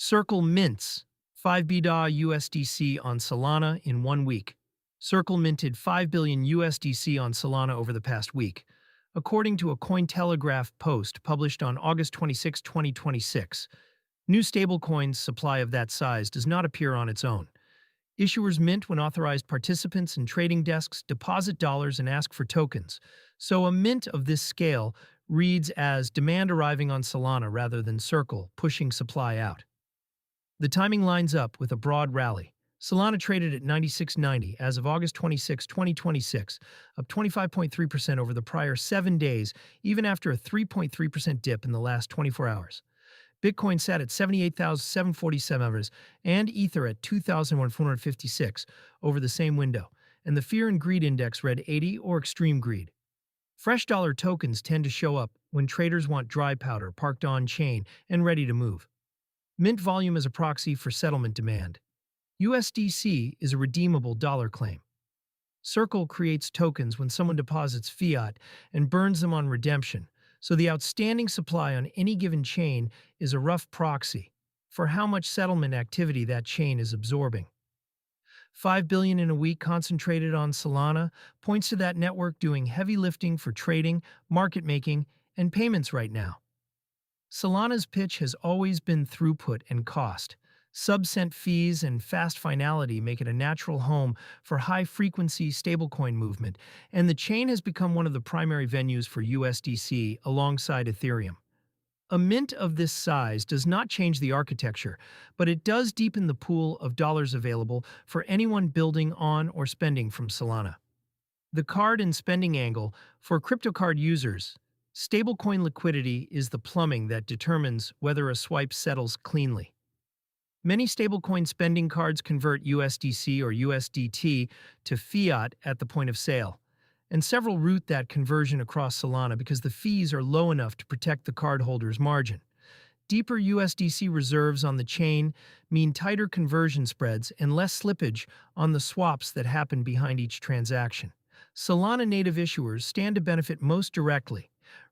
Circle mints 5 BDA USDC on Solana in 1 week. Circle minted 5 billion USDC on Solana over the past week, according to a Cointelegraph post published on August 26, 2026. New stablecoins supply of that size does not appear on its own. Issuers mint when authorized participants and trading desks deposit dollars and ask for tokens. So a mint of this scale reads as demand arriving on Solana rather than Circle pushing supply out. The timing lines up with a broad rally. Solana traded at 96.90 as of August 26, 2026, up 25.3% over the prior 7 days, even after a 3.3% dip in the last 24 hours. Bitcoin sat at 78,747 and Ether at 2,156 over the same window, and the Fear and Greed Index read 80 or extreme greed. Fresh dollar tokens tend to show up when traders want dry powder parked on-chain and ready to move. Mint volume is a proxy for settlement demand. USDC is a redeemable dollar claim. Circle creates tokens when someone deposits fiat and burns them on redemption, so the outstanding supply on any given chain is a rough proxy for how much settlement activity that chain is absorbing. 5 billion in a week concentrated on Solana points to that network doing heavy lifting for trading, market making, and payments right now. Solana's pitch has always been throughput and cost. Sub-cent fees and fast finality make it a natural home for high-frequency stablecoin movement, and the chain has become one of the primary venues for USDC alongside Ethereum. A mint of this size does not change the architecture, but it does deepen the pool of dollars available for anyone building on or spending from Solana. The card and spending angle for cryptocard users. Stablecoin liquidity is the plumbing that determines whether a swipe settles cleanly. Many stablecoin spending cards convert USDC or USDT to fiat at the point of sale, and several route that conversion across Solana because the fees are low enough to protect the cardholder's margin. Deeper USDC reserves on the chain mean tighter conversion spreads and less slippage on the swaps that happen behind each transaction. Solana native issuers stand to benefit most directly.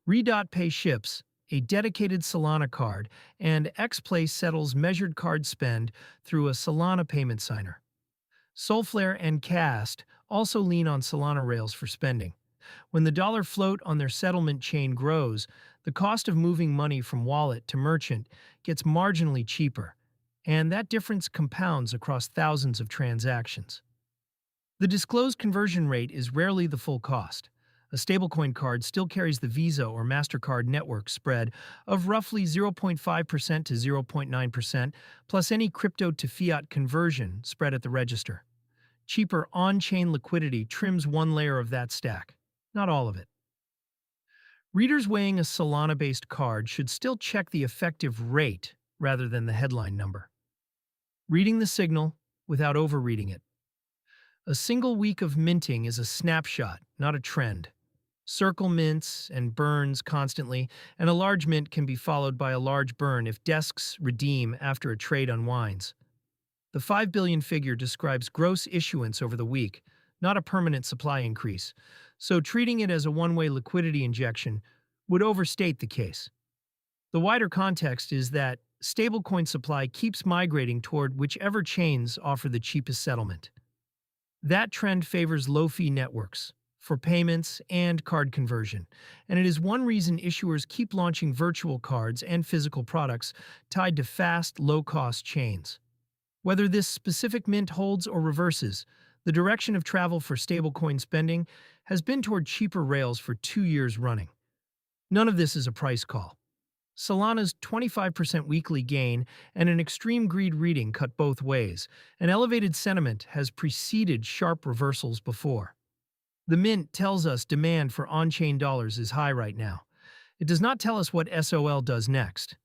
Re.Pay ships a dedicated Solana card, and XPlay settles measured card spend through a Solana payment signer. Solflare and Cast also lean on Solana rails for spending. When the dollar float on their settlement chain grows, the cost of moving money from wallet to merchant gets marginally cheaper, and that difference compounds across thousands of transactions. The disclosed conversion rate is rarely the full cost. A stablecoin card still carries the Visa or MasterCard network spread of roughly 0.5% to 0.9%, plus any crypto to fiat conversion spread at the register. Cheaper on-chain liquidity trims one layer of that stack, not all of it. Readers weighing a Solana-based card should still check the effective rate rather than the headline number. Reading the signal without overreading it. A single week of minting is a snapshot, not a trend. Circle mints and burns constantly, and a large mint can be followed by a large burn if desks redeem after a trade unwinds. The 5 billion figure describes gross issuance over the week, not a permanent supply increase, so treating it as a one-way liquidity injection would overstate the case. The wider context is that stablecoin supply keeps migrating toward whichever chains offer the cheapest settlement. That trend favors low-fee networks for payments and card conversion, and it is one reason issuers keep launching virtual cards and physical products tied to fast, low-cost chains. Whether this specific mint holds or reverses, the direction of travel for stablecoin spending has been toward cheaper rails for 2 years running. None of this is a price call. Solana's 25% weekly gain and an extreme greed reading cut both ways, and elevated sentiment has preceded sharp reversals before. The mint tells us demand for on-chain dollars is high right now. It does not tell us what SOL does next.